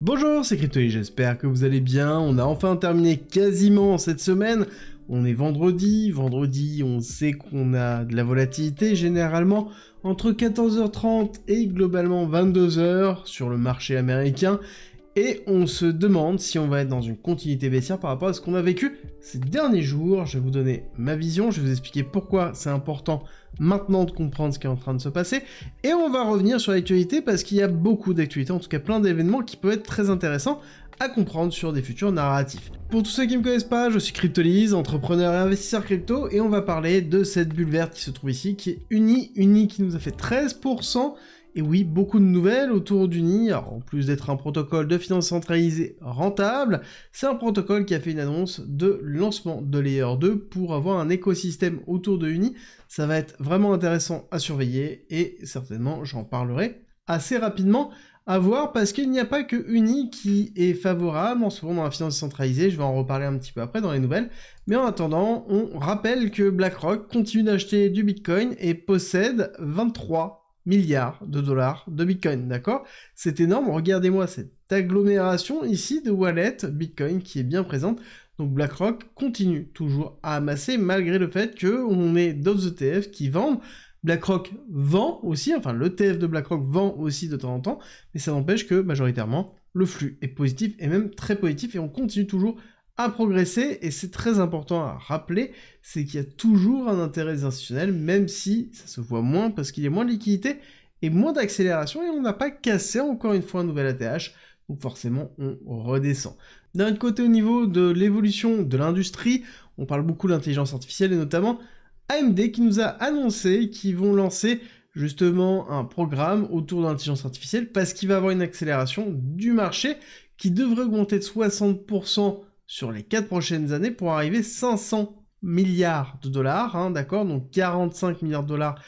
Bonjour, c'est Cryptoly, j'espère que vous allez bien. On a enfin terminé quasiment cette semaine. On est vendredi, on sait qu'on a de la volatilité généralement entre 14h30 et globalement 22h sur le marché américain. Et on se demande si on va être dans une continuité baissière par rapport à ce qu'on a vécu ces derniers jours. Je vais vous donner ma vision, je vais vous expliquer pourquoi c'est important maintenant de comprendre ce qui est en train de se passer. Et on va revenir sur l'actualité parce qu'il y a beaucoup d'actualités, en tout cas plein d'événements qui peuvent être très intéressants à comprendre sur des futurs narratifs. Pour tous ceux qui ne me connaissent pas, je suis Cryptoly, entrepreneur et investisseur crypto, et on va parler de cette bulle verte qui se trouve ici, qui est Uni qui nous a fait 13%. Et oui, beaucoup de nouvelles autour d'Uni. Alors, en plus d'être un protocole de finance centralisée rentable, c'est un protocole qui a fait une annonce de lancement de Layer 2 pour avoir un écosystème autour de Uni. Ça va être vraiment intéressant à surveiller et certainement j'en parlerai assez rapidement à voir parce qu'il n'y a pas que Uni qui est favorable en ce moment dans la finance centralisée. Je vais en reparler un petit peu après dans les nouvelles. Mais en attendant, on rappelle que BlackRock continue d'acheter du Bitcoin et possède 23 milliards de dollars de Bitcoin, d'accord? C'est énorme, regardez-moi cette agglomération ici de wallet Bitcoin qui est bien présente. Donc BlackRock continue toujours à amasser malgré le fait qu'on ait d'autres ETF qui vendent. BlackRock vend aussi, enfin l'ETF de BlackRock vend aussi de temps en temps, mais ça n'empêche que majoritairement le flux est positif et même très positif et on continue toujours à progresser, et c'est très important à rappeler, c'est qu'il y a toujours un intérêt institutionnel, même si ça se voit moins, parce qu'il y a moins de liquidité et moins d'accélération, et on n'a pas cassé encore une fois un nouvel ATH, donc forcément on redescend. D'un autre côté, au niveau de l'évolution de l'industrie, on parle beaucoup de l'intelligence artificielle, et notamment AMD qui nous a annoncé qu'ils vont lancer justement un programme autour de l'intelligence artificielle, parce qu'il va avoir une accélération du marché qui devrait augmenter de 60% sur les 4 prochaines années pour arriver 500 milliards de dollars, hein, d'accord, donc 45 milliards de dollars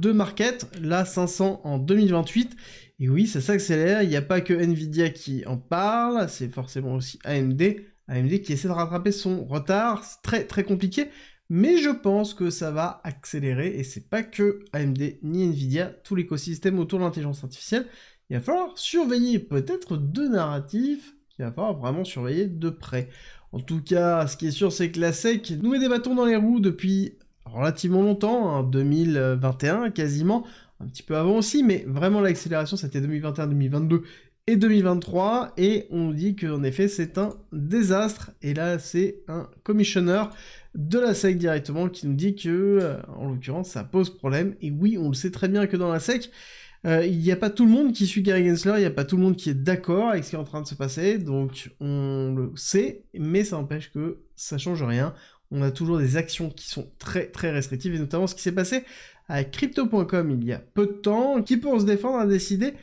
de market, là 500 en 2028, et oui, ça s'accélère, il n'y a pas que Nvidia qui en parle, c'est forcément aussi AMD qui essaie de rattraper son retard, c'est très très compliqué, mais je pense que ça va accélérer, et c'est pas que AMD ni Nvidia, tout l'écosystème autour de l'intelligence artificielle, il va falloir surveiller peut-être deux narratifs, il va falloir vraiment surveiller de près. En tout cas, ce qui est sûr, c'est que la SEC nous met des bâtons dans les roues depuis relativement longtemps, hein, 2021 quasiment, un petit peu avant aussi, mais vraiment l'accélération c'était 2021, 2022 et 2023, et on dit qu'en effet c'est un désastre, et là c'est un commissionnaire de la SEC directement qui nous dit que, en l'occurrence, ça pose problème, et oui, on le sait très bien que dans la SEC, il n'y a pas tout le monde qui suit Gary Gensler, il n'y a pas tout le monde qui est d'accord avec ce qui est en train de se passer, donc on le sait, mais ça n'empêche que ça change rien. On a toujours des actions qui sont très très restrictives, et notamment ce qui s'est passé avec Crypto.com il y a peu de temps, qui pour se défendre a décidé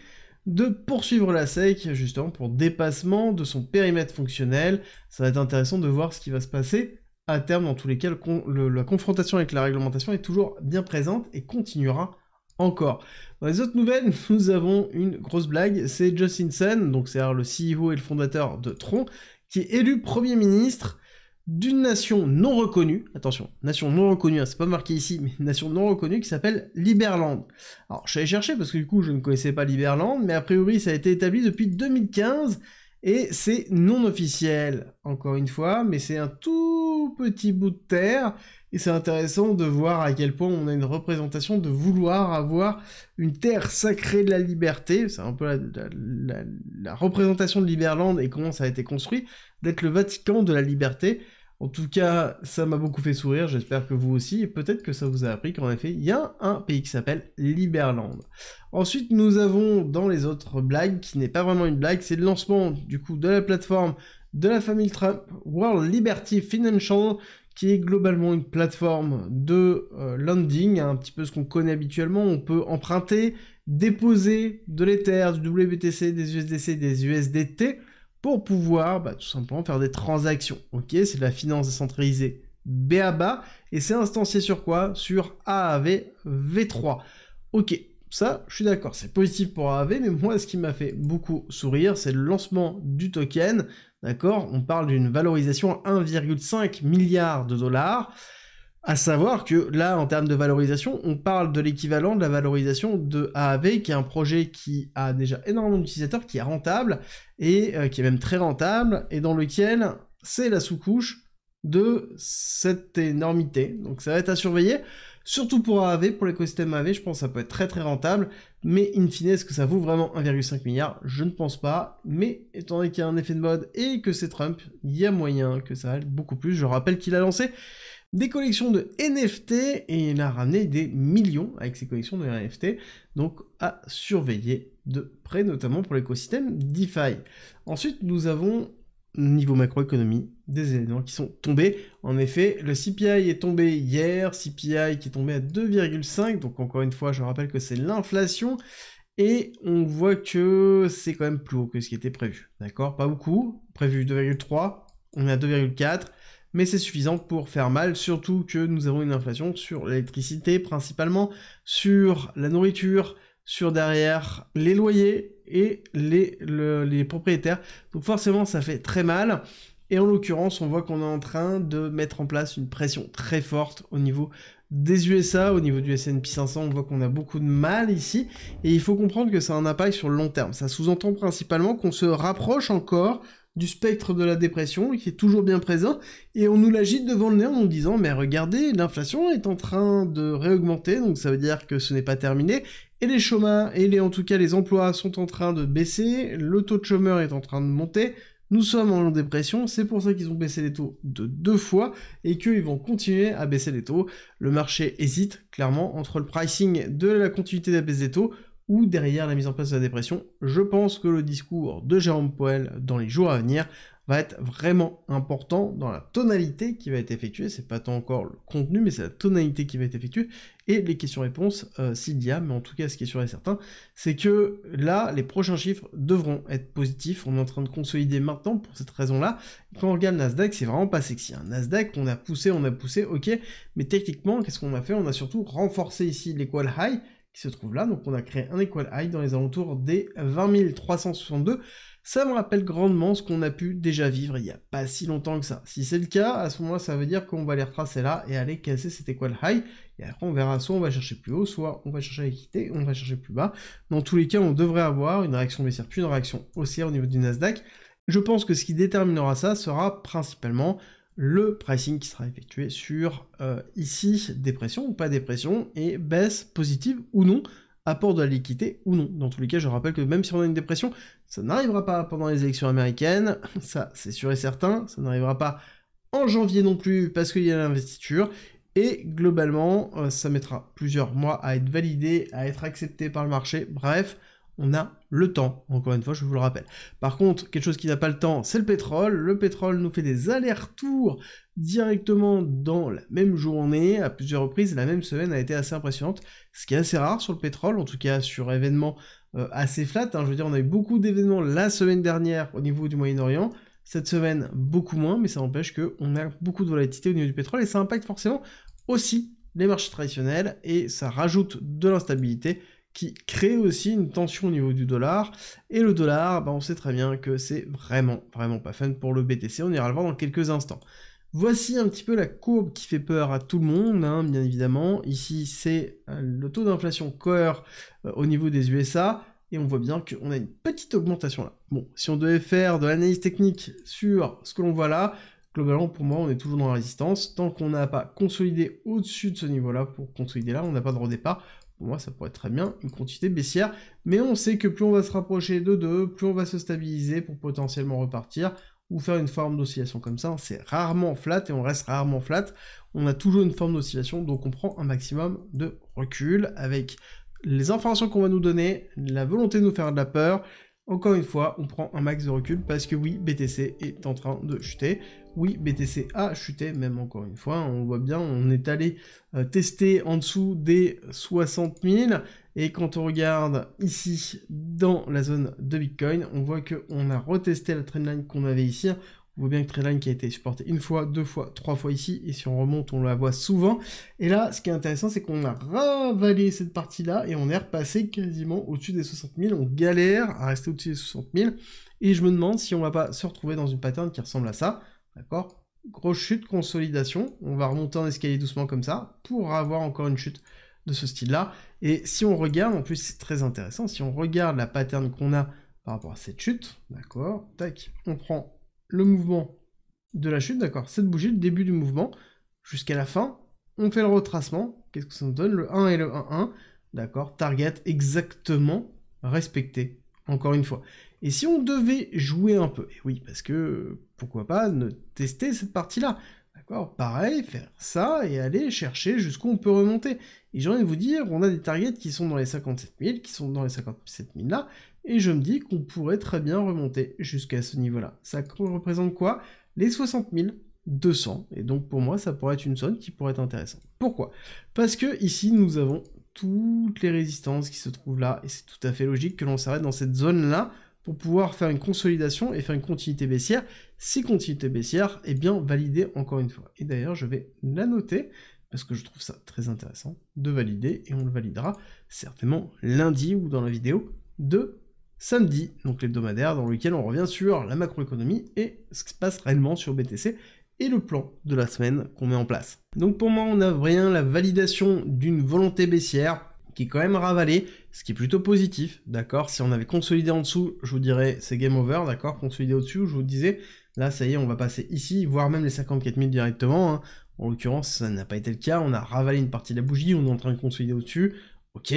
de poursuivre la SEC, justement pour dépassement de son périmètre fonctionnel. Ça va être intéressant de voir ce qui va se passer à terme. Dans tous les cas, la confrontation avec la réglementation est toujours bien présente et continuera encore. Dans les autres nouvelles, nous avons une grosse blague, c'est Justin Sun, donc c'est le CEO et le fondateur de Tron, qui est élu Premier ministre d'une nation non reconnue, attention, nation non reconnue, hein, c'est pas marqué ici, mais nation non reconnue qui s'appelle Liberland. Alors je suis allé chercher parce que du coup je ne connaissais pas Liberland, mais a priori ça a été établi depuis 2015, et c'est non officiel, encore une fois, mais c'est un tout petit bout de terre, et c'est intéressant de voir à quel point on a une représentation de vouloir avoir une terre sacrée de la liberté, c'est un peu la représentation de Liberland et comment ça a été construit, d'être le Vatican de la liberté. En tout cas, ça m'a beaucoup fait sourire, j'espère que vous aussi, et peut-être que ça vous a appris qu'en effet, il y a un pays qui s'appelle Liberland. Ensuite, nous avons dans les autres blagues, qui n'est pas vraiment une blague, c'est le lancement du coup de la plateforme de la famille Trump, World Liberty Financial, qui est globalement une plateforme de lending, hein, un petit peu ce qu'on connaît habituellement. On peut emprunter, déposer de l'Ether, du WBTC, des USDC, des USDT, pour pouvoir tout simplement faire des transactions. Ok, c'est de la finance décentralisée BABA, et c'est instancié sur quoi? Sur AAV V3. Ok, ça, je suis d'accord, c'est positif pour AAV, mais moi, ce qui m'a fait beaucoup sourire, c'est le lancement du token, d'accord? On parle d'une valorisation à 1,5 milliard de dollars. À savoir que là, en termes de valorisation, on parle de l'équivalent de la valorisation de AAV, qui est un projet qui a déjà énormément d'utilisateurs, qui est rentable, et qui est même très rentable, et dans lequel c'est la sous-couche de cette énormité. Donc ça va être à surveiller, surtout pour AAV, pour l'écosystème AAV, je pense que ça peut être très très rentable, mais in fine, est-ce que ça vaut vraiment 1,5 milliard? Je ne pense pas, mais étant donné qu'il y a un effet de mode et que c'est Trump, il y a moyen que ça aille beaucoup plus. Je rappelle qu'il a lancé des collections de NFT et il a ramené des millions avec ses collections de NFT, donc à surveiller de près, notamment pour l'écosystème DeFi. Ensuite, nous avons, niveau macroéconomie, des éléments qui sont tombés. En effet, le CPI est tombé hier, CPI qui est tombé à 2,5, donc encore une fois, je rappelle que c'est l'inflation, et on voit que c'est quand même plus haut que ce qui était prévu, d'accord? Pas beaucoup, prévu 2,3, on est à 2,4, mais c'est suffisant pour faire mal, surtout que nous avons une inflation sur l'électricité principalement, sur la nourriture, sur derrière les loyers et les propriétaires. Donc forcément ça fait très mal, et en l'occurrence on voit qu'on est en train de mettre en place une pression très forte au niveau des USA, au niveau du S&P 500, on voit qu'on a beaucoup de mal ici, et il faut comprendre que ça a un impact sur le long terme. Ça sous-entend principalement qu'on se rapproche encore du spectre de la dépression, qui est toujours bien présent, et on nous l'agite devant le nez en nous disant « mais regardez, l'inflation est en train de réaugmenter, donc ça veut dire que ce n'est pas terminé, et les chômeurs, en tout cas les emplois sont en train de baisser, le taux de chômeurs est en train de monter, nous sommes en dépression, c'est pour ça qu'ils ont baissé les taux de 2 fois, et qu'ils vont continuer à baisser les taux. Le marché hésite, clairement, entre le pricing de la continuité de la baisse des taux, ou derrière la mise en place de la dépression. Je pense que le discours de Jérôme Powell dans les jours à venir va être vraiment important dans la tonalité qui va être effectuée. C'est pas tant encore le contenu, mais c'est la tonalité qui va être effectuée, et les questions-réponses s'il y a, mais en tout cas ce qui est sûr et certain, c'est que là, les prochains chiffres devront être positifs. On est en train de consolider maintenant pour cette raison-là. Quand on regarde Nasdaq, c'est vraiment pas sexy. Nasdaq, on a poussé, ok, mais techniquement, qu'est-ce qu'on a fait? On a surtout renforcé ici l'equal high, qui se trouve là, donc on a créé un equal high dans les alentours des 20 362, ça me rappelle grandement ce qu'on a pu déjà vivre il n'y a pas si longtemps que ça. Si c'est le cas, à ce moment-là, ça veut dire qu'on va les retracer là et aller casser cet equal high, et après on verra, soit on va chercher plus haut, soit on va chercher à quitter, on va chercher plus bas. Dans tous les cas, on devrait avoir une réaction baissière puis une réaction haussière au niveau du Nasdaq. Je pense que ce qui déterminera ça sera principalement le pricing qui sera effectué sur ici, dépression ou pas dépression, et baisse positive ou non, apport de la liquidité ou non. Dans tous les cas, je rappelle que même si on a une dépression, ça n'arrivera pas pendant les élections américaines, ça c'est sûr et certain, ça n'arrivera pas en janvier non plus parce qu'il y a l'investiture, et globalement, ça mettra plusieurs mois à être validé, à être accepté par le marché, bref, on a le temps, encore une fois, je vous le rappelle. Par contre, quelque chose qui n'a pas le temps, c'est le pétrole. Le pétrole nous fait des allers-retours directement dans la même journée, à plusieurs reprises. La même semaine a été assez impressionnante, ce qui est assez rare sur le pétrole, en tout cas sur événements assez flat. Je veux dire, on a eu beaucoup d'événements la semaine dernière au niveau du Moyen-Orient. Cette semaine, beaucoup moins, mais ça n'empêche qu'on a beaucoup de volatilité au niveau du pétrole, et ça impacte forcément aussi les marchés traditionnels, et ça rajoute de l'instabilité, qui crée aussi une tension au niveau du dollar, et le dollar, on sait très bien que c'est vraiment pas fun pour le BTC, on ira le voir dans quelques instants. Voici un petit peu la courbe qui fait peur à tout le monde, bien évidemment. Ici, c'est le taux d'inflation core au niveau des USA, et on voit bien qu'on a une petite augmentation là. Bon, si on devait faire de l'analyse technique sur ce que l'on voit là, globalement, pour moi, on est toujours dans la résistance. Tant qu'on n'a pas consolidé au-dessus de ce niveau-là, pour consolider là, on n'a pas de redépart. Pour moi, ça pourrait être très bien une quantité baissière, mais on sait que plus on va se rapprocher de 2, plus on va se stabiliser pour potentiellement repartir, ou faire une forme d'oscillation comme ça. C'est rarement flat, et on reste rarement flat. On a toujours une forme d'oscillation, donc on prend un maximum de recul, avec les informations qu'on va nous donner, la volonté de nous faire de la peur. Encore une fois, on prend un max de recul, parce que oui, BTC est en train de chuter. Oui, BTC a chuté, même encore une fois, on voit bien, on est allé tester en dessous des 60 000, et quand on regarde ici, dans la zone de Bitcoin, on voit qu'on a retesté la trendline qu'on avait ici. On voit bien que trendline qui a été supportée une fois, 2 fois, 3 fois ici, et si on remonte, on la voit souvent. Et là, ce qui est intéressant, c'est qu'on a ravalé cette partie-là, et on est repassé quasiment au-dessus des 60 000, on galère à rester au-dessus des 60 000, et je me demande si on va pas se retrouver dans une pattern qui ressemble à ça, d'accord? grosse chute, consolidation, on va remonter en escalier doucement comme ça, pour avoir encore une chute de ce style-là. Et si on regarde, en plus c'est très intéressant, si on regarde la pattern qu'on a par rapport à cette chute, d'accord, tac, on prend le mouvement de la chute, d'accord, cette bougie, le début du mouvement, jusqu'à la fin, on fait le retracement, qu'est-ce que ça nous donne? Le 1 et le 1-1, d'accord, target exactement respecté, encore une fois. Et si on devait jouer un peu, et oui, parce que, pourquoi pas, tester cette partie-là, d'accord, pareil, faire ça, et aller chercher jusqu'où on peut remonter. Et j'ai envie de vous dire, on a des targets qui sont dans les 57 000, qui sont dans les 57 000 là, et je me dis qu'on pourrait très bien remonter jusqu'à ce niveau-là. Ça représente quoi? Les 60 200, et donc pour moi, ça pourrait être une zone qui pourrait être intéressante. Pourquoi? Parce que ici, nous avons toutes les résistances qui se trouvent là, et c'est tout à fait logique que l'on s'arrête dans cette zone-là pour pouvoir faire une consolidation et faire une continuité baissière. Si continuité baissière est bien validée encore une fois. Et d'ailleurs, je vais la noter, parce que je trouve ça très intéressant de valider, et on le validera certainement lundi ou dans la vidéo de samedi, donc l'hebdomadaire, dans lequel on revient sur la macroéconomie et ce qui se passe réellement sur BTC et le plan de la semaine qu'on met en place. Donc pour moi, on a vraiment la validation d'une volonté baissière qui est quand même ravalée, ce qui est plutôt positif, d'accord? Si on avait consolidé en dessous, je vous dirais c'est game over, d'accord? Consolidé au-dessus, je vous disais, là ça y est, on va passer ici, voire même les 54 000 directement, hein. En l'occurrence, ça n'a pas été le cas, on a ravalé une partie de la bougie, on est en train de consolider au-dessus, ok?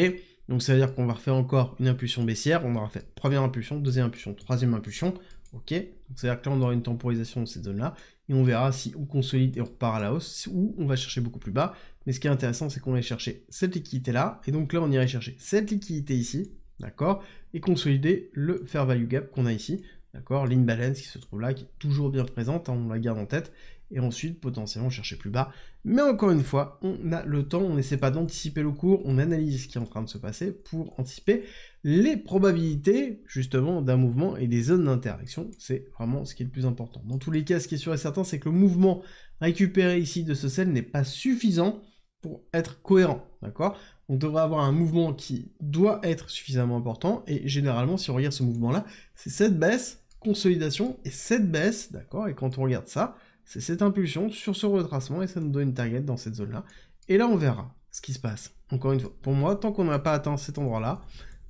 Donc ça veut dire qu'on va refaire encore une impulsion baissière, on aura fait première impulsion, deuxième impulsion, troisième impulsion, ok? Donc ça veut dire que là on aura une temporisation de cette zone-là, et on verra si on consolide et on repart à la hausse, ou on va chercher beaucoup plus bas. Mais ce qui est intéressant, c'est qu'on va chercher cette liquidité-là, et donc là on irait chercher cette liquidité ici, d'accord? Et consolider le fair value gap qu'on a ici, d'accord? L'imbalance qui se trouve là, qui est toujours bien présente, hein, on la garde en tête, et ensuite potentiellement chercher plus bas. Mais encore une fois, on a le temps, on n'essaie pas d'anticiper le cours, on analyse ce qui est en train de se passer pour anticiper les probabilités justement d'un mouvement et des zones d'interaction, c'est vraiment ce qui est le plus important. Dans tous les cas, ce qui est sûr et certain, c'est que le mouvement récupéré ici de ce sel n'est pas suffisant pour être cohérent, d'accord? On devrait avoir un mouvement qui doit être suffisamment important, et généralement, si on regarde ce mouvement-là, c'est cette baisse, consolidation, et cette baisse, d'accord? Et quand on regarde ça, c'est cette impulsion sur ce retracement, et ça nous donne une target dans cette zone-là. Et là, on verra ce qui se passe. Encore une fois, pour moi, tant qu'on n'a pas atteint cet endroit-là,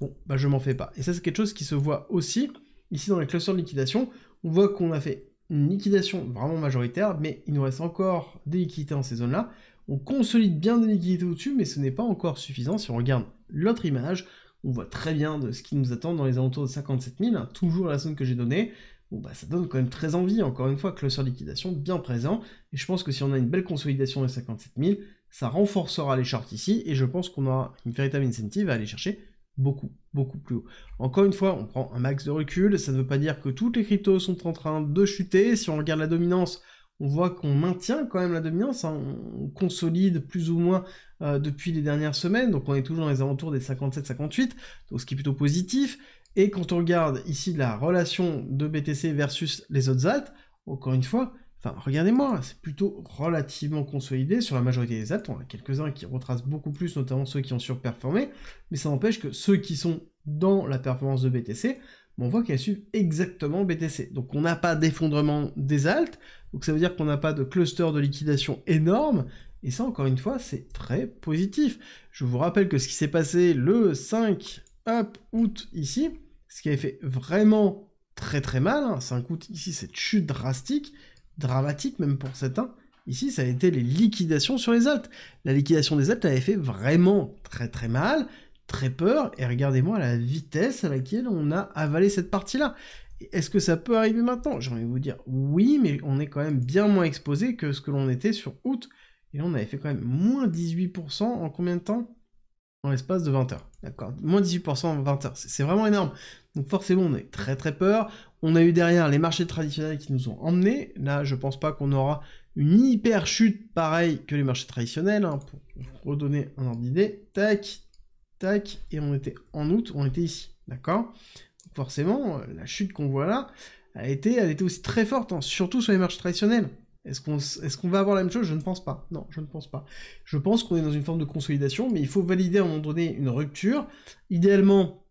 bon, bah je m'en fais pas. Et ça, c'est quelque chose qui se voit aussi, ici dans les clusters de liquidation, on voit qu'on a fait une liquidation vraiment majoritaire, mais il nous reste encore des liquidités dans ces zones-là. On consolide bien des liquidités au-dessus, mais ce n'est pas encore suffisant. Si on regarde l'autre image, on voit très bien de ce qui nous attend dans les alentours de 57 000, hein, toujours la zone que j'ai donnée. Bon bah ça donne quand même très envie, encore une fois, cluster de liquidation bien présent, et je pense que si on a une belle consolidation des 57 000, ça renforcera les shorts ici, et je pense qu'on aura une véritable incentive à aller chercher beaucoup plus haut. Encore une fois, on prend un max de recul, ça ne veut pas dire que toutes les cryptos sont en train de chuter. Si on regarde la dominance, on voit qu'on maintient quand même la dominance, hein, on consolide plus ou moins depuis les dernières semaines, donc on est toujours dans les alentours des 57-58, donc ce qui est plutôt positif. Et quand on regarde ici la relation de BTC versus les autres alts, encore une fois, enfin regardez-moi, c'est plutôt relativement consolidé sur la majorité des alts. On a quelques-uns qui retracent beaucoup plus, notamment ceux qui ont surperformé, mais ça n'empêche que ceux qui sont dans la performance de BTC, on voit qu'elles suivent exactement BTC. Donc on n'a pas d'effondrement des alts, donc ça veut dire qu'on n'a pas de cluster de liquidation énorme, et ça encore une fois c'est très positif. Je vous rappelle que ce qui s'est passé le 5 août ici, ce qui avait fait vraiment très mal, hein, 5 août ici, cette chute drastique, dramatique même pour certains, ici ça a été les liquidations sur les alts. La liquidation des alts avait fait vraiment très mal, très peur, et regardez-moi la vitesse à laquelle on a avalé cette partie-là. Est-ce que ça peut arriver maintenant? J'ai envie de vous dire oui, mais on est quand même bien moins exposé que ce que l'on était sur août, et là on avait fait quand même moins 18% en combien de temps? En l'espace de 20 heures, d'accord? Moins 18% en 20 heures, c'est vraiment énorme. Donc forcément, on a eu très peur. On a eu derrière les marchés traditionnels qui nous ont emmenés. Là, je pense pas qu'on aura une hyper chute pareille que les marchés traditionnels, hein, pour redonner un ordre d'idée. Tac, et on était en août, on était ici, d'accord? Donc forcément, la chute qu'on voit là, elle était aussi très forte, hein, surtout sur les marchés traditionnels. Est-ce qu'on va avoir la même chose? Je ne pense pas. Non, je ne pense pas. Je pense qu'on est dans une forme de consolidation, mais il faut valider à un moment donné une rupture. Idéalement,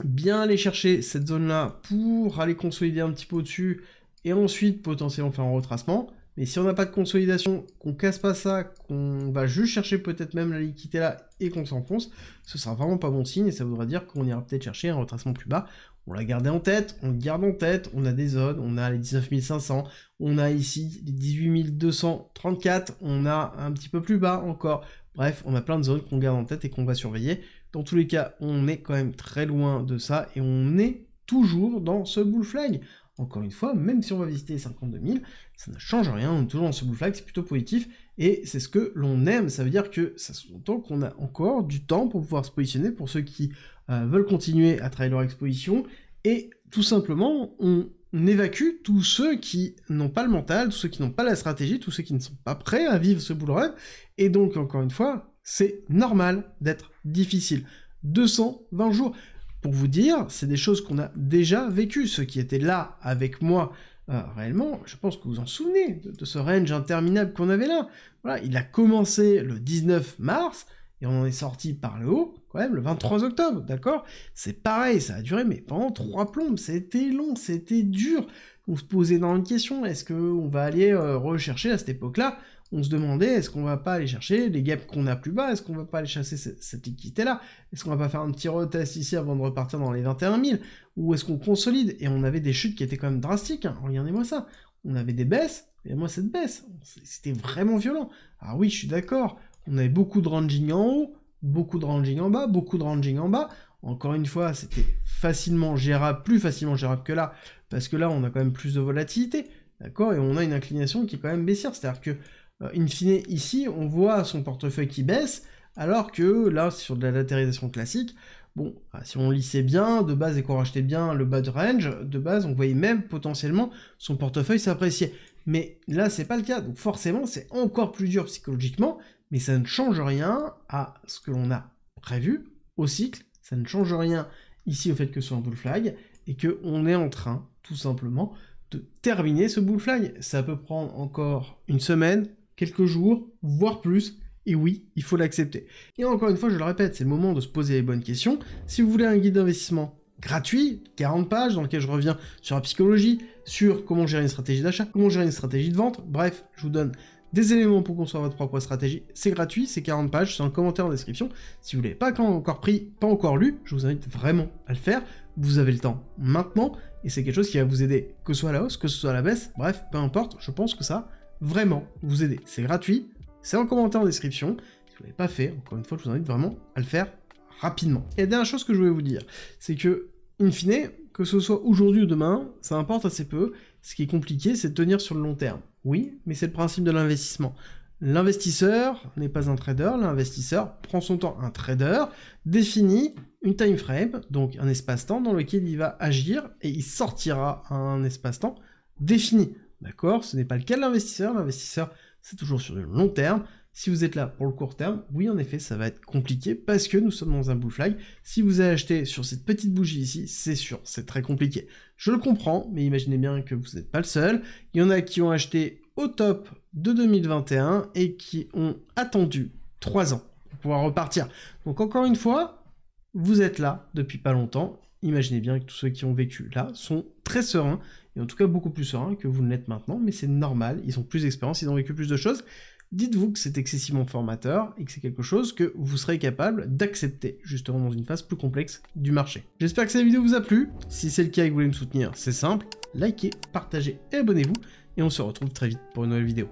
bien aller chercher cette zone-là pour aller consolider un petit peu au-dessus, et ensuite potentiellement faire un retracement. Mais si on n'a pas de consolidation, qu'on casse pas ça, qu'on va juste chercher peut-être même la liquidité là et qu'on s'enfonce, ce sera vraiment pas bon signe et ça voudra dire qu'on ira peut-être chercher un retracement plus bas. On l'a gardé en tête, on le garde en tête, on a des zones, on a les 19 500, on a ici les 18 234, on a un petit peu plus bas encore. Bref, on a plein de zones qu'on garde en tête et qu'on va surveiller. Dans tous les cas, on est quand même très loin de ça et on est toujours dans ce bull flag. Encore une fois, même si on va visiter les 52 000, ça ne change rien, on est toujours dans ce bull flag, c'est plutôt positif, et c'est ce que l'on aime, ça veut dire que ça sous-entend qu'on a encore du temps pour pouvoir se positionner, pour ceux qui veulent continuer à travailler leur exposition, et tout simplement, on évacue tous ceux qui n'ont pas le mental, tous ceux qui n'ont pas la stratégie, tous ceux qui ne sont pas prêts à vivre ce bull run, et donc, encore une fois, c'est normal d'être difficile. 220 jours. Pour vous dire, c'est des choses qu'on a déjà vécues. Ceux qui étaient là avec moi, réellement, je pense que vous vous en souvenez de ce range interminable qu'on avait là. Voilà, il a commencé le 19 mars, et on en est sorti par le haut, quand même, le 23 octobre, d'accord? C'est pareil, ça a duré, mais pendant 3 plombes, c'était long, c'était dur. On se posait énormément de questions, est-ce qu'on va aller rechercher à cette époque-là? On se demandait, est-ce qu'on va pas aller chercher les gaps qu'on a plus bas? Est-ce qu'on va pas aller chasser cette liquidité-là? Est-ce qu'on va pas faire un petit retest ici avant de repartir dans les 21 000? Ou est-ce qu'on consolide? Et on avait des chutes qui étaient quand même drastiques, hein. Regardez-moi ça. On avait des baisses, et moi cette baisse, c'était vraiment violent. Alors oui, je suis d'accord, on avait beaucoup de ranging en haut, beaucoup de ranging en bas, beaucoup de ranging en bas. Encore une fois, c'était facilement gérable, plus facilement gérable que là, parce que là, on a quand même plus de volatilité, d'accord? Et on a une inclination qui est quand même baissière, c'est-à-dire que in fine, ici, on voit son portefeuille qui baisse, alors que là, sur de la latéralisation classique, bon, si on lissait bien, de base, et qu'on rachetait bien le bas de range, de base, on voyait même potentiellement son portefeuille s'apprécier. Mais là, c'est pas le cas, donc forcément, c'est encore plus dur psychologiquement, mais ça ne change rien à ce que l'on a prévu au cycle, ça ne change rien ici au fait que ce soit un bull flag, et qu'on est en train, tout simplement, de terminer ce bull flag. Ça peut prendre encore une semaine, quelques jours, voire plus, et oui, il faut l'accepter. Et encore une fois, je le répète, c'est le moment de se poser les bonnes questions. Si vous voulez un guide d'investissement gratuit, 40 pages, dans lequel je reviens sur la psychologie, sur comment gérer une stratégie d'achat, comment gérer une stratégie de vente, bref, je vous donne des éléments pour construire votre propre stratégie, c'est gratuit, c'est 40 pages, c'est un commentaire en description. Si vous ne l'avez pas encore pris, pas encore lu, je vous invite vraiment à le faire, vous avez le temps maintenant, et c'est quelque chose qui va vous aider, que ce soit à la hausse, que ce soit à la baisse, bref, peu importe, je pense que ça vraiment vous aider. C'est gratuit, c'est en commentaire en description. Si vous ne l'avez pas fait, encore une fois, je vous invite vraiment à le faire rapidement. Et la dernière chose que je voulais vous dire, c'est que, in fine, que ce soit aujourd'hui ou demain, ça importe assez peu. Ce qui est compliqué, c'est de tenir sur le long terme. Oui, mais c'est le principe de l'investissement. L'investisseur n'est pas un trader, l'investisseur prend son temps. Un trader définit une time frame, donc un espace-temps dans lequel il va agir, et il sortira à un espace-temps défini. D'accord? Ce n'est pas le cas de l'investisseur. L'investisseur, c'est toujours sur le long terme. Si vous êtes là pour le court terme, oui, en effet, ça va être compliqué parce que nous sommes dans un bull flag. Si vous avez acheté sur cette petite bougie ici, c'est sûr, c'est très compliqué. Je le comprends, mais imaginez bien que vous n'êtes pas le seul. Il y en a qui ont acheté au top de 2021 et qui ont attendu 3 ans pour pouvoir repartir. Donc encore une fois, vous êtes là depuis pas longtemps. Imaginez bien que tous ceux qui ont vécu là sont très sereins, et en tout cas beaucoup plus sereins que vous ne l'êtes maintenant, mais c'est normal, ils ont plus d'expérience, ils ont vécu plus de choses. Dites-vous que c'est excessivement formateur, et que c'est quelque chose que vous serez capable d'accepter, justement dans une phase plus complexe du marché. J'espère que cette vidéo vous a plu. Si c'est le cas et que vous voulez me soutenir, c'est simple, likez, partagez et abonnez-vous, et on se retrouve très vite pour une nouvelle vidéo.